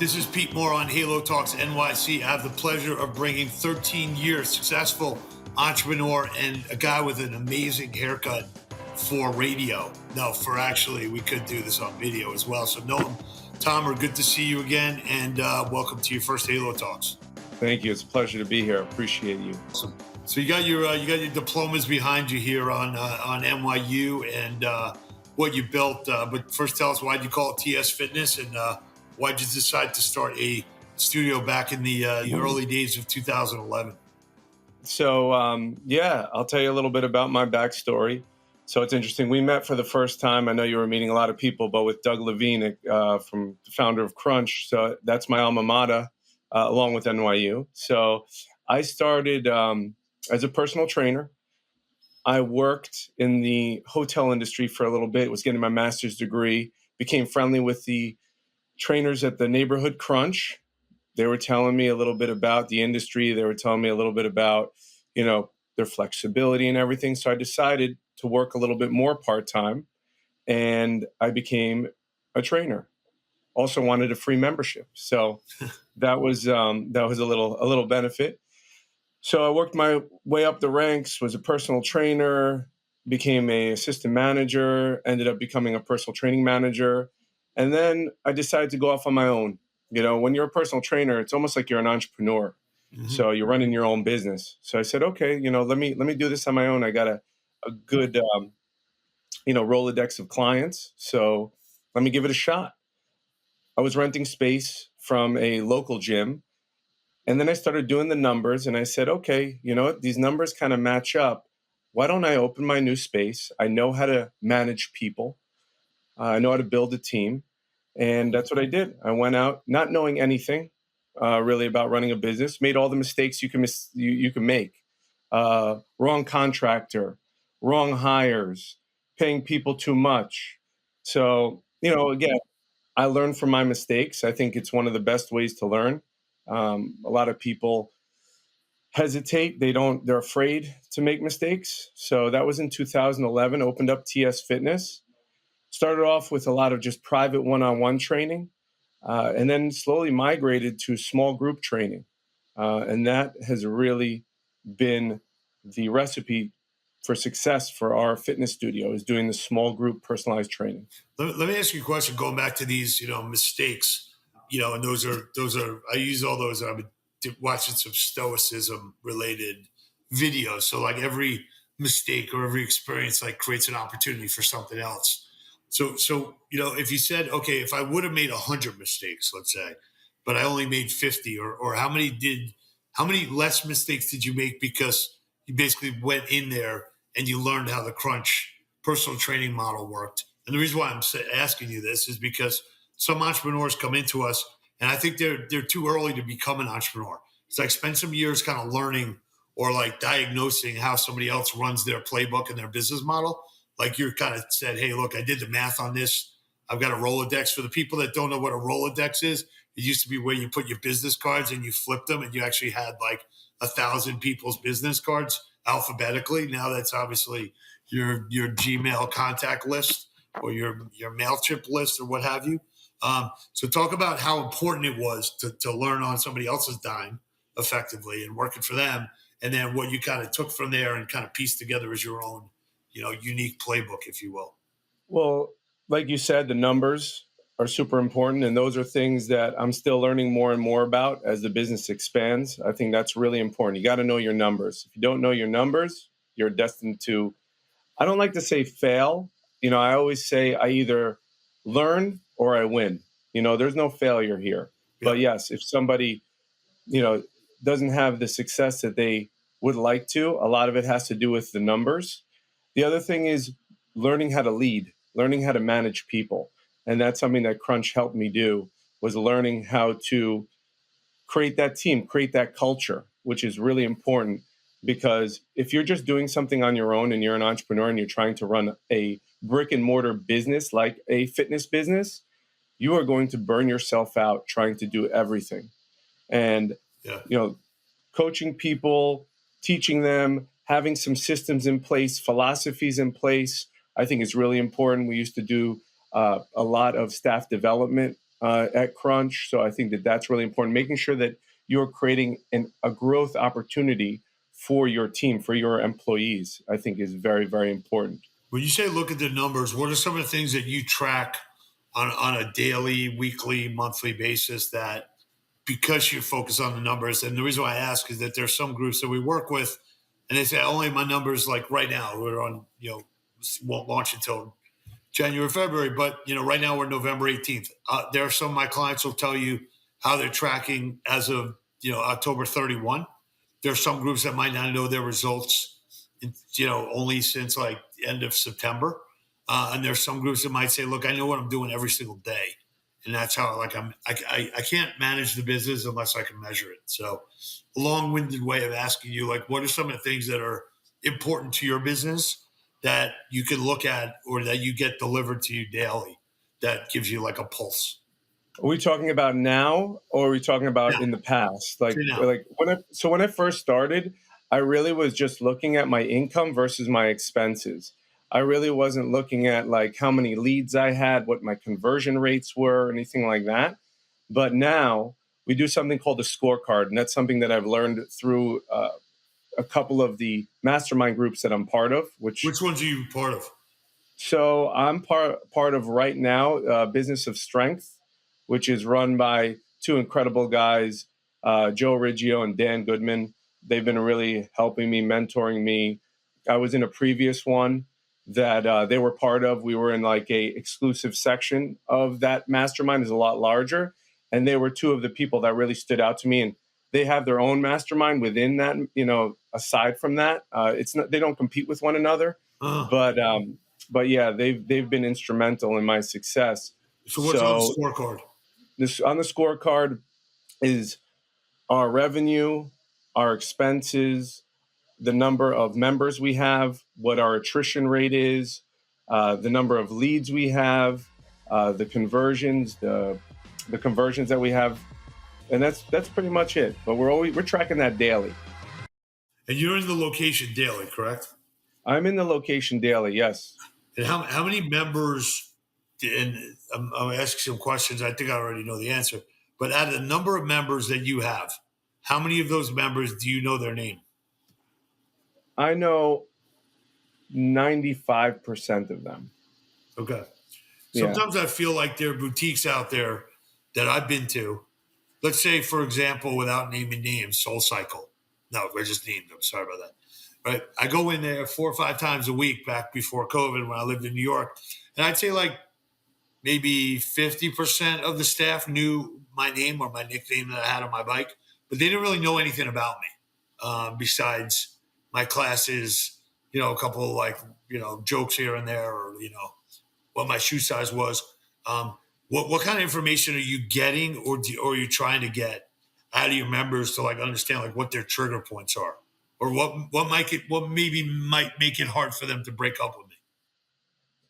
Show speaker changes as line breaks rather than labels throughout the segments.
This is Pete Moore on Halo Talks NYC. I have the pleasure of bringing 13-year successful entrepreneur and a guy with an amazing haircut for radio. No, for actually, we could do this on video as well. So Noam Tamir, good to see you again, and welcome to your first Halo Talks.
Thank you. It's a pleasure to be here. Appreciate you.
Awesome. So you got your diplomas behind you here on NYU and what you built. But first, tell us, why'd you call it TS Fitness, and why'd you decide to start a studio back in the early days of 2011?
So, I'll tell you a little bit about my backstory. So it's interesting. We met for the first time. I know you were meeting a lot of people, but with Doug Levine, from the founder of Crunch. So that's my alma mater, along with NYU. So I started as a personal trainer. I worked in the hotel industry for a little bit, was getting my master's degree, became friendly with the trainers at the neighborhood Crunch. They were telling me a little bit about the industry. They were telling me a little bit about, their flexibility and everything. So I decided to work a little bit more part-time, and I became a trainer. Also wanted a free membership. So that was a little benefit. So I worked my way up the ranks, was a personal trainer, became an assistant manager, ended up becoming a personal training manager. And then I decided to go off on my own. When you're a personal trainer, it's almost like you're an entrepreneur. Mm-hmm. So you're running your own business. So I said, okay, let me do this on my own. I got a good, Rolodex of clients. So let me give it a shot. I was renting space from a local gym. And then I started doing the numbers, and I said, okay, these numbers kind of match up. Why don't I open my new space? I know how to manage people. I know how to build a team. And that's what I did. I went out not knowing anything really about running a business, made all the mistakes you can make. Wrong contractor, wrong hires, paying people too much. So, again, I learned from my mistakes. I think it's one of the best ways to learn. A lot of people hesitate. They're afraid to make mistakes. So that was in 2011, opened up TS Fitness. Started off with a lot of just private one-on-one training, and then slowly migrated to small group training. And that has really been the recipe for success for our fitness studio, is doing the small group personalized training.
Let me ask you a question, going back to these, mistakes. And those are, I use all those. I've been watching some stoicism related videos. So like every mistake or every experience creates an opportunity for something else. So if you said, okay, if I would have made 100 mistakes, let's say, but I only made 50, or how many less mistakes did you make because you basically went in there and you learned how the Crunch personal training model worked? And the reason why I'm asking you this is because some entrepreneurs come into us, and I think they're too early to become an entrepreneur. It's spend some years kind of learning or diagnosing how somebody else runs their playbook and their business model. Like you kind of said, hey, look, I did the math on this. I've got a Rolodex. For the people that don't know what a Rolodex is, it used to be where you put your business cards and you flipped them, and you actually had 1,000 people's business cards alphabetically. Now that's obviously your Gmail contact list or your MailChimp list or what have you. So talk about how important it was to learn on somebody else's dime effectively and working for them, and then what you kind of took from there and kind of pieced together as your own, unique playbook, if you will.
Well, like you said, the numbers are super important, and those are things that I'm still learning more and more about as the business expands. I think that's really important. You got to know your numbers. If you don't know your numbers, you're destined to, I don't like to say fail. I always say I either learn or I win. There's no failure here. Yeah. But yes, if somebody, doesn't have the success that they would like to, a lot of it has to do with the numbers. The other thing is learning how to lead, learning how to manage people. And that's something that Crunch helped me do, was learning how to create that team, create that culture, which is really important. Because if you're just doing something on your own and you're an entrepreneur and you're trying to run a brick and mortar business like a fitness business, you are going to burn yourself out trying to do everything. And, coaching people, teaching them, having some systems in place, philosophies in place, I think is really important. We used to do a lot of staff development at Crunch. So I think that that's really important. Making sure that you're creating a growth opportunity for your team, for your employees, I think is very, very important.
When you say look at the numbers, what are some of the things that you track on a daily, weekly, monthly basis that because you focus on the numbers? And the reason why I ask is that there's some groups that we work with and they say only my numbers like right now, we're on, won't launch until January, February, but right now we're November 18th. There are some of my clients will tell you how they're tracking as of October 31. There are some groups that might not know their results, only since like the end of September. And there's some groups that might say, look, I know what I'm doing every single day. And that's how I can't manage the business unless I can measure it. So a long-winded way of asking you, like, what are some of the things that are important to your business that you can look at or that you get delivered to you daily that gives you like a pulse?
Are we talking about now, or are we talking about
Now.
in the past? Like,
Say now.
like when I first started, I really was just looking at my income versus my expenses. I really wasn't looking at like how many leads I had, what my conversion rates were, anything like that. But now we do something called a scorecard, and that's something that I've learned through a couple of the mastermind groups that I'm part of.
Which ones are you part of?
So I'm part of right now Business of Strength, which is run by two incredible guys, Joe Riggio and Dan Goodman. They've been really helping me, mentoring me. I was in a previous one that they were part of. We were in like a exclusive section of that mastermind. Is a lot larger, and they were two of the people that really stood out to me. And they have their own mastermind within that. Aside from that, it's not, they don't compete with one another. But yeah, they've been instrumental in my success.
So what's on the scorecard?
On the scorecard is our revenue, our expenses, the number of members we have, what our attrition rate is, the number of leads we have, the conversions, the conversions that we have, and that's pretty much it. But we're tracking that daily.
And you're in the location daily, correct?
I'm in the location daily, yes.
And how many members? And I'm asking some questions. I think I already know the answer. But out of the number of members that you have, how many of those members do you know their name?
I know 95% of them.
Okay.
Yeah.
Sometimes I feel like there are boutiques out there that I've been to. Let's say, for example, without naming names, Soul Cycle. No, we're just named them. Sorry about that. Right. I go in there 4 or 5 times a week back before COVID when I lived in New York. And I'd say like maybe 50% of the staff knew my name or my nickname that I had on my bike, but they didn't really know anything about me besides my classes, a couple of like, jokes here and there or, what my shoe size was. What kind of information are you getting or are you trying to get out of your members to like understand like what their trigger points are? Or what maybe might make it hard for them to break up with me?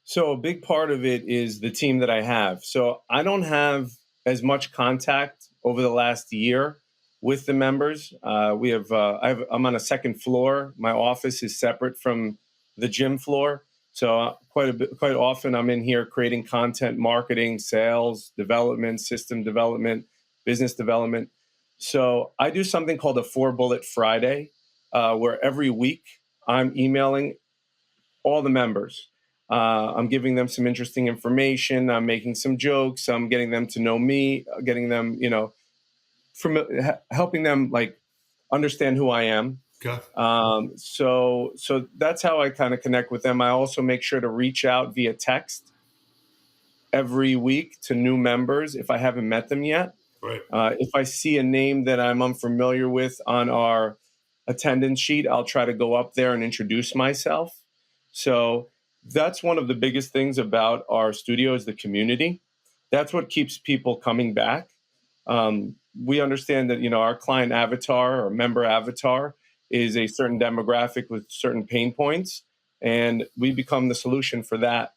So a big part of it is the team that I have. So I don't have as much contact over the last year with the members. I'm on a second floor. My office is separate from the gym floor. So quite often I'm in here creating content, marketing, sales, development, system development, business development. So I do something called a 4-bullet Friday, where every week I'm emailing all the members. I'm giving them some interesting information. I'm making some jokes. I'm getting them to know me, getting them, helping them like understand who I am.
Okay.
So that's how I kind of connect with them. I also make sure to reach out via text every week to new members if I haven't met them yet.
Right.
If I see a name that I'm unfamiliar with on our attendance sheet, I'll try to go up there and introduce myself. So that's one of the biggest things about our studio is the community. That's what keeps people coming back. We understand that, our client avatar or member avatar is a certain demographic with certain pain points, and we become the solution for that.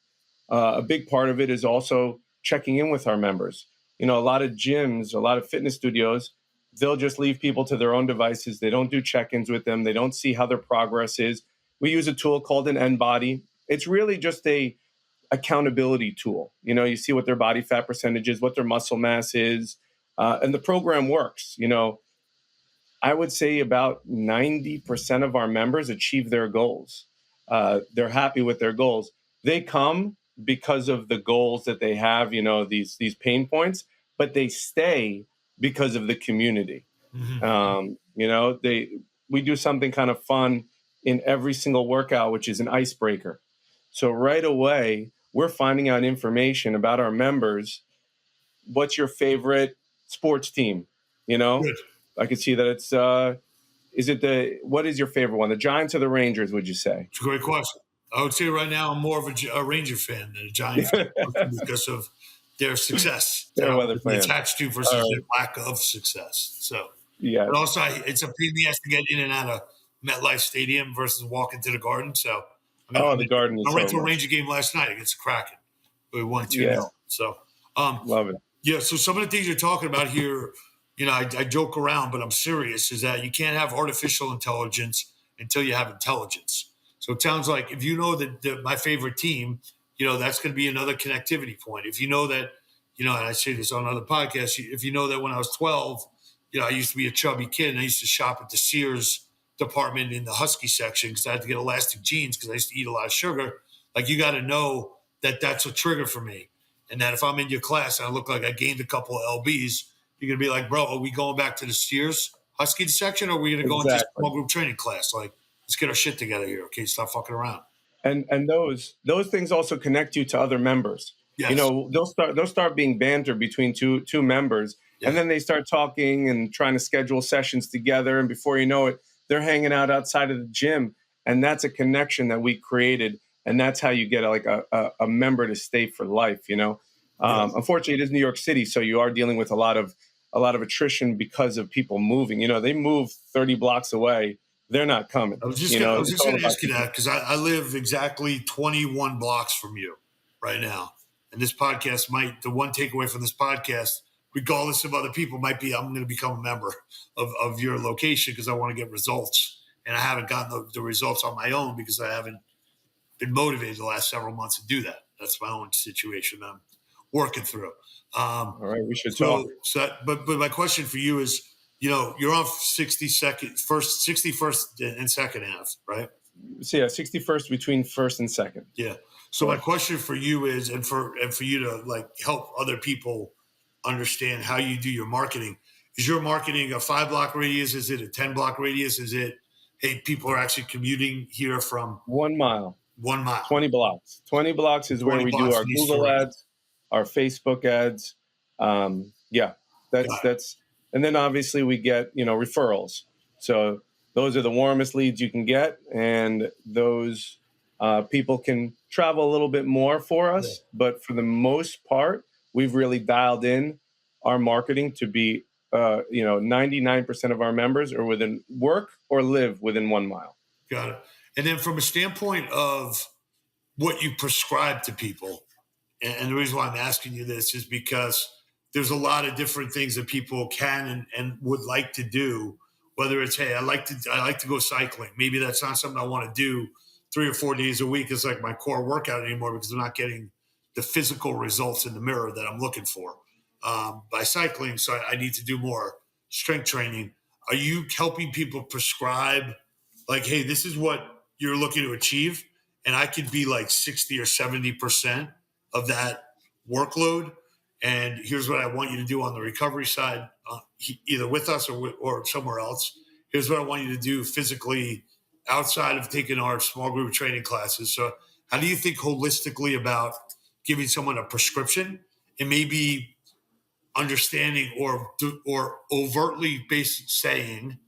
A big part of it is also checking in with our members. A lot of gyms, a lot of fitness studios, they'll just leave people to their own devices. They don't do check-ins with them. They don't see how their progress is. We use a tool called an N-Body. It's really just a accountability tool. You see what their body fat percentage is, what their muscle mass is, and the program works. I would say about 90% of our members achieve their goals. They're happy with their goals. They come because of the goals that they have, these pain points, but they stay because of the community.
Mm-hmm.
We do something kind of fun in every single workout, which is an icebreaker. So right away, we're finding out information about our members. What's your favorite sports team?
Good.
I can see that it's what is your favorite one? The Giants or the Rangers, would you say?
It's a great question. I would say right now I'm more of a Ranger fan than a Giant fan because of their success that
Fair
I'm
weather fan.
attached to versus their lack of success. So,
Yeah.
but also it's a pain in the ass to get in and out of MetLife Stadium versus walking to the Garden. So,
The Garden is
I went
so
to a
much.
Ranger game last night against the Kraken. We won 2-0.
Yeah.
So,
Love it.
yeah. So some of the things you're talking about here, I joke around, but I'm serious, is that you can't have artificial intelligence until you have intelligence. So it sounds like if you know that my favorite team, that's going to be another connectivity point. If you know that, and I say this on other podcasts, if you know that when I was 12, I used to be a chubby kid and I used to shop at the Sears department in the Husky section because I had to get elastic jeans because I used to eat a lot of sugar. Like, you got to know that that's a trigger for me. And that if I'm in your class and I look like I gained a couple of LBs, you're going to be like, bro, are we going back to the Sears Husky section, or are we going to go into small group training class? Like, let's get our shit together here. Okay, stop fucking around.
And those things also connect you to other members.
Yes.
They'll start being banter between two members,
Yeah.
and then they start talking and trying to schedule sessions together. And before you know it, they're hanging out outside of the gym, and that's a connection that we created. And that's how you get a member to stay for life. Unfortunately, it is New York City, so you are dealing with a lot of attrition because of people moving. They move 30 blocks away. They're not coming.
I was just going to ask you that because I live exactly 21 blocks from you right now. And this podcast the one takeaway from this podcast, regardless of other people, might be I'm going to become a member of your location because I want to get results. And I haven't gotten the results on my own because I haven't been motivated the last several months to do that. That's my own situation I'm working through.
All right, we should talk.
But my question for you is, you're on 61st and second half, right?
So yeah, 61st between first and second.
Yeah. So my question for you is, and for you to help other people understand how you do your marketing, is your marketing a 5-block radius? Is it a 10-block radius? Is it, hey, people are actually commuting here from
1 mile,
1 mile,
20 blocks. 20 blocks is where we do our Google ads, our Facebook ads. That's, and then obviously we get, referrals. So those are the warmest leads you can get. And those people can travel a little bit more for us. Yeah. But for the most part, we've really dialed in our marketing to be, 99% of our members are within work or live within 1 mile.
Got it. And then from a standpoint of what you prescribe to people, and the reason why I'm asking you this is because there's a lot of different things that people can and would like to do. Whether it's, hey, I like to go cycling. Maybe that's not something I want to do 3 or 4 days a week as like my core workout anymore because I'm not getting the physical results in the mirror that I'm looking for by cycling. So I need to do more strength training. Are you helping people prescribe like, hey, this is what you're looking to achieve, and I could be like 60 or 70% of that workload? And here's what I want you to do on the recovery side, either with us or somewhere else. Here's what I want you to do physically outside of taking our small group training classes. So how do you think holistically about giving someone a prescription and maybe understanding or overtly saying,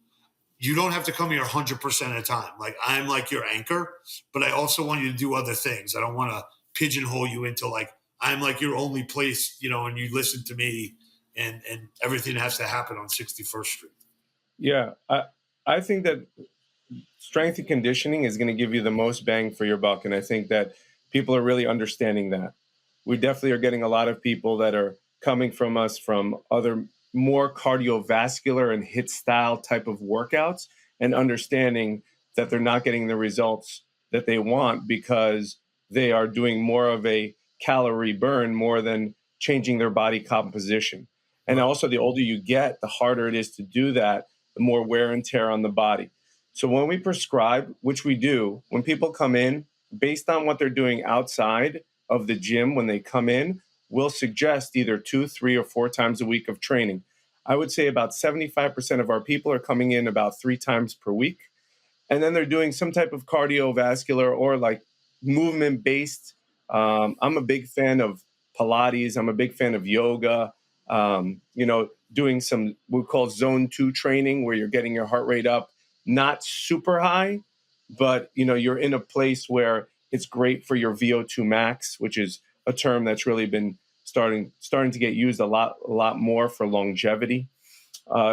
you don't have to come here 100% of the time. Like, I'm like your anchor, but I also want you to do other things. I don't want to pigeonhole you into like, I'm like your only place, and you listen to me and everything has to happen on 61st Street.
Yeah. I think that strength and conditioning is going to give you the most bang for your buck. And I think that people are really understanding that. We definitely are getting a lot of people that are coming from us from other more cardiovascular and HIIT style type of workouts and understanding that they're not getting the results that they want because they are doing more of a calorie burn more than changing their body composition. And
Right.
also, the older you get, the harder it is to do that, the more wear and tear on the body. So when we prescribe, which we do, when people come in, based on what they're doing outside of the gym, when they come in, we'll suggest either 2, 3, or 4 times a week of training. I would say about 75% of our people are coming in about 3 times per week. And then they're doing some type of cardiovascular or like movement based. I'm a big fan of Pilates. I'm a big fan of yoga. Doing some we call zone 2 training where you're getting your heart rate up, not super high, but you're in a place where it's great for your VO2 max, which is a term that's really been starting to get used a lot more for longevity.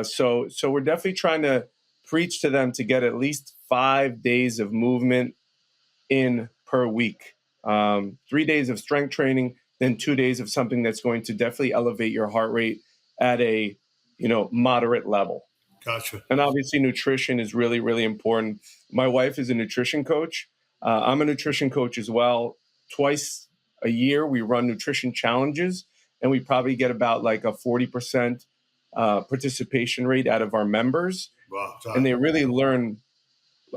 So we're definitely trying to preach to them to get at least 5 days of movement in per week. 3 days of strength training, then 2 days of something that's going to definitely elevate your heart rate at a moderate level.
Gotcha.
And obviously, nutrition is really, really important. My wife is a nutrition coach. I'm a nutrition coach as well. Twice a year, we run nutrition challenges, and we probably get about like a 40% participation rate out of our members.
Wow.
And they really learn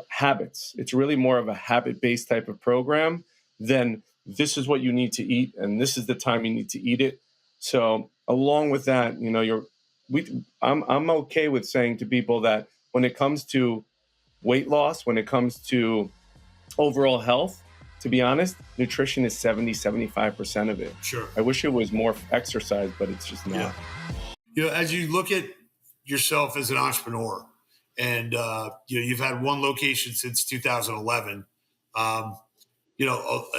habits. It's really more of a habit-based type of program than this is what you need to eat and this is the time you need to eat it. So along with that, I'm okay with saying to people that when it comes to weight loss, when it comes to overall health, to be honest, nutrition is 70-75% of it.
Sure.
I wish it was more exercise, but it's just not.
Yeah. As you look at yourself as an entrepreneur, and you've had one location since 2011. A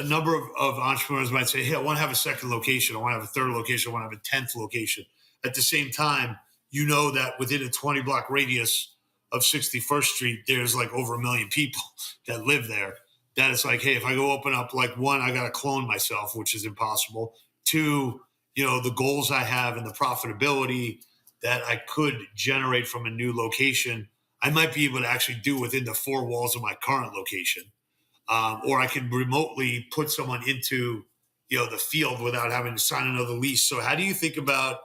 number of entrepreneurs might say, "Hey, I want to have a second location. I want to have a third location. I want to have a 10th location." At the same time, that within a 20-block radius of 61st Street, there's like over 1 million people that live there. That it's like, hey, if I go open up like one, I got to clone myself, which is impossible. Two, the goals I have and the profitability that I could generate from a new location, I might be able to actually do within the 4 walls of my current location. Or I can remotely put someone into, the field without having to sign another lease. So how do you think about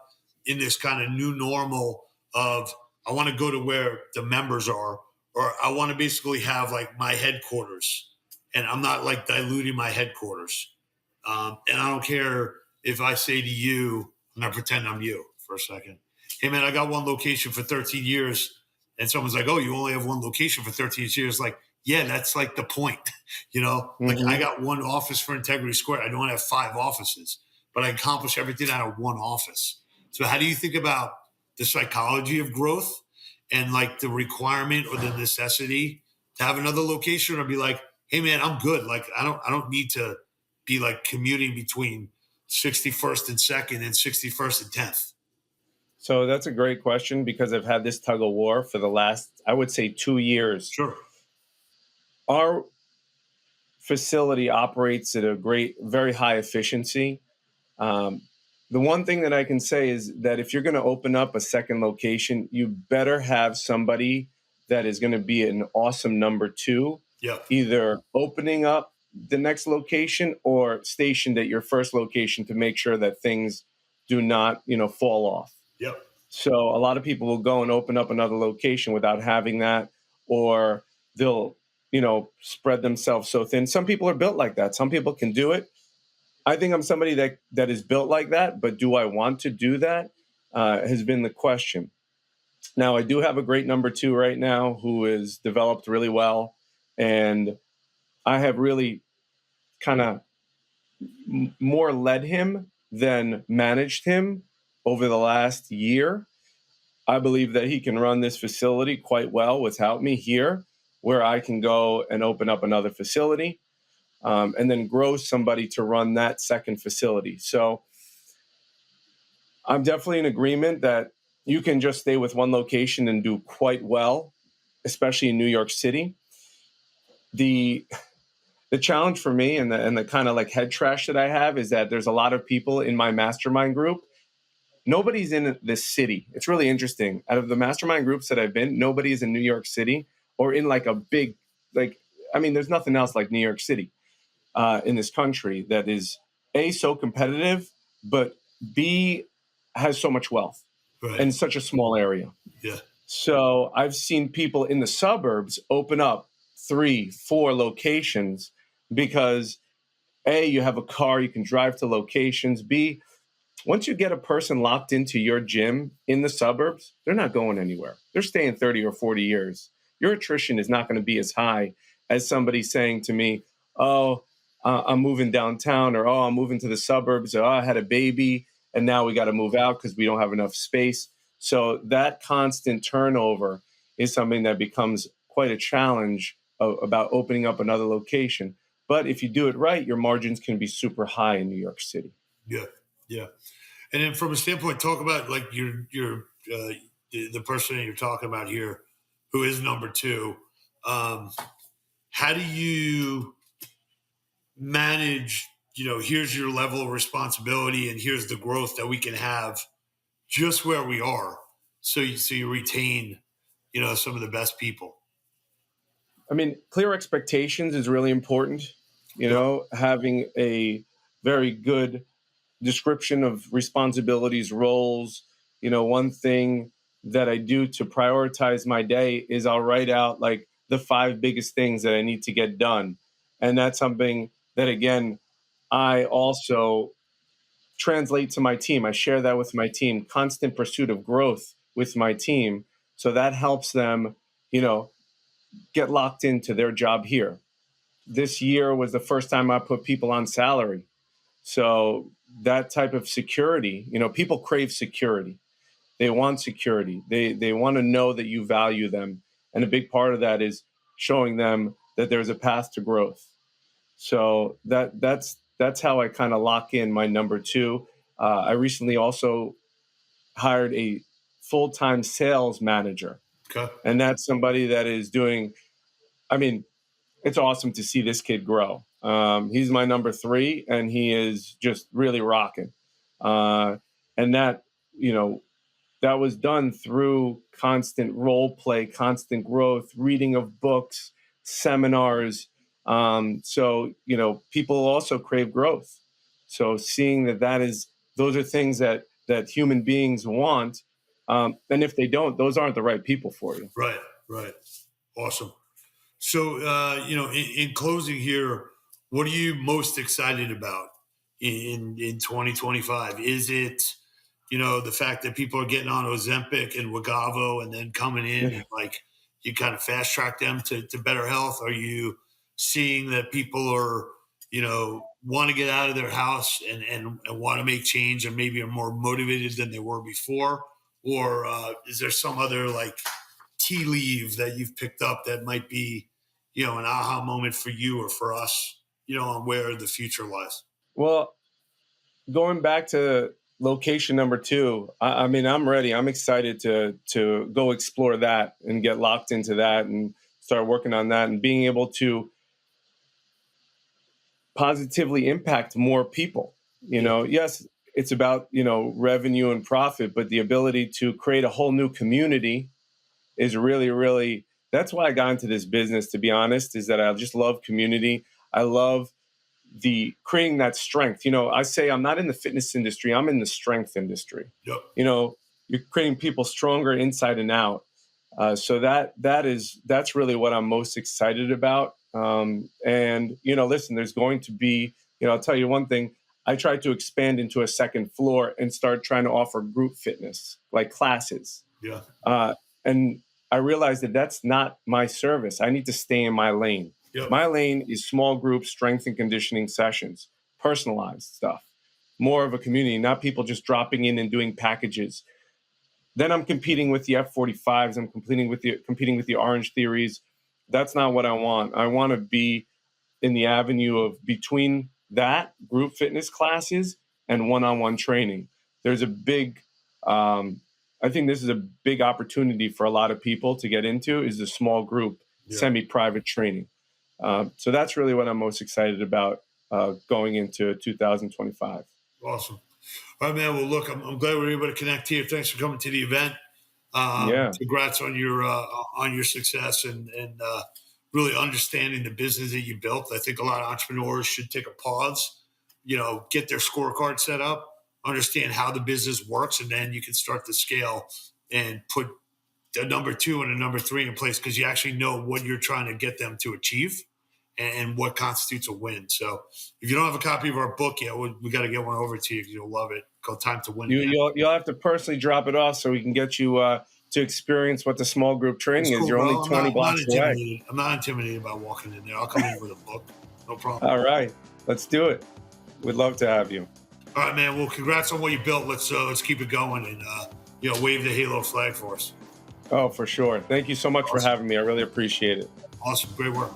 in this kind of new normal of I want to go to where the members are, or I want to basically have like my headquarters and I'm not like diluting my headquarters. And I don't care if I say to you, I'm going to pretend I'm you for a second. Hey man, I got one location for 13 years. And someone's like, oh, you only have one location for 13 years. Like, yeah, that's like the point. Like I got one office for Integrity Square. I don't have 5 offices, but I accomplish everything out of one office. So how do you think about the psychology of growth and like the requirement or the necessity to have another location, or be like, hey man, I'm good. Like I don't need to be like commuting between 61st and 2nd and 61st and 10th.
So that's a great question because I've had this tug of war for the last, I would say, 2 years.
Sure.
Our facility operates at a very high efficiency. The one thing that I can say is that if you're going to open up a second location, you better have somebody that is going to be an awesome number 2, either opening up the next location or stationed at your first location to make sure that things do not, fall off.
Yep.
So a lot of people will go and open up another location without having that, or they'll, spread themselves so thin. Some people are built like that. Some people can do it. I think I'm somebody that is built like that, but do I want to do that? Has been the question. Now, I do have a great number 2 right now who is developed really well, and I have really kind of more led him than managed him over the last year. I believe that he can run this facility quite well without me here, where I can go and open up another facility and then grow somebody to run that second facility. So I'm definitely in agreement that you can just stay with one location and do quite well, especially in New York City. The challenge for me and the kind of like head trash that I have is that there's a lot of people in my mastermind group. Nobody's in this city. It's really interesting. Out of the mastermind groups that I've been, nobody's in New York City or in like a big, there's nothing else like New York City. in this country that is A, so competitive, but B, has so much wealth
Right.
in such a small area.
Yeah.
So I've seen people in the suburbs open up 3, 4 locations because A, you have a car, you can drive to locations. B, once you get a person locked into your gym in the suburbs, they're not going anywhere. They're staying 30 or 40 years. Your attrition is not going to be as high as somebody saying to me, oh, I'm moving downtown, or oh, I'm moving to the suburbs, or oh, I had a baby and now we got to move out because we don't have enough space. So that constant turnover is something that becomes quite a challenge about opening up another location. But if you do it right, your margins can be super high in New York City.
Yeah. Yeah. And then from a standpoint, talk about like the person that you're talking about here, who is number two. How do you manage? Here's your level of responsibility, and here's the growth that we can have just where we are. So you retain, some of the best people.
I mean, clear expectations is really important.
Yep.
Having a very good description of responsibilities, roles. One thing that I do to prioritize my day is I'll write out like the 5 biggest things that I need to get done. And that's something that, again, I also translate to my team. I share that with my team, constant pursuit of growth with my team. So that helps them, get locked into their job here. This year was the first time I put people on salary. So that type of security, people crave security. They want security. They want to know that you value them. And a big part of that is showing them that there's a path to growth. So that's how I kind of lock in my number two. I recently also hired a full-time sales manager.
Okay.
And that's somebody that is doing, I mean, it's awesome to see this kid grow. He's my number 3, and he is just really rocking. And that was done through constant role play, constant growth, reading of books, seminars. People also crave growth. So seeing those are things that human beings want. And if they don't, those aren't the right people for you.
Right. Right. Awesome. So, in closing here, what are you most excited about in 2025? Is it, the fact that people are getting on Ozempic and Wegovy and then coming in and like you kind of fast track them to better health? Are you seeing that people are, want to get out of their house and want to make change and maybe are more motivated than they were before? Or is there some other like tea leave that you've picked up that might be, an aha moment for you or for us, on where the future lies?
Well, going back to location number 2, I mean, I'm ready. I'm excited to go explore that and get locked into that and start working on that and being able to positively impact more people.
Yeah.
Yes, it's about, revenue and profit, but the ability to create a whole new community is really, really, that's why I got into this business, to be honest, is that I just love community. I love the creating that strength. I say I'm not in the fitness industry, I'm in the strength industry.
Yep.
You're creating people stronger inside and out. So that's really what I'm most excited about. And listen, there's going to be, I'll tell you one thing. I tried to expand into a second floor and start trying to offer group fitness, like classes.
Yeah.
And I realized that that's not my service. I need to stay in my lane.
Yep.
My lane is small group strength and conditioning sessions, personalized stuff, more of a community, not people just dropping in and doing packages. Then I'm competing with the F45s. I'm competing with the Orange Theories. That's not what I want. I want to be in the avenue of between that group fitness classes and one-on-one training. There's a big, I think this is a big opportunity for a lot of people to get into is the small group, semi-private training. So that's really what I'm most excited about going into 2025.
Awesome. All right, man. Well, look, I'm glad we were able to connect here. Thanks for coming to the event.
Yeah.
Congrats on your success and really understanding the business that you built. I think a lot of entrepreneurs should take a pause, get their scorecard set up, understand how the business works, and then you can start to scale and put a number two and a number three in place because you actually know what you're trying to get them to achieve and what constitutes a win. So if you don't have a copy of our book yet, we got to get one over to you because you'll love it. Called Time to Win.
You'll have to personally drop it off so we can get you to experience what the small group training is. You're only 20 blocks away.
I'm not intimidated by walking in there. I'll come in with a book. No problem.
All right. Let's do it. We'd love to have you.
All right, man. Well, congrats on what you built. Let's keep it going and wave the Halo flag for us.
Oh, for sure. Thank you so much for having me. I really appreciate it.
Awesome. Great work.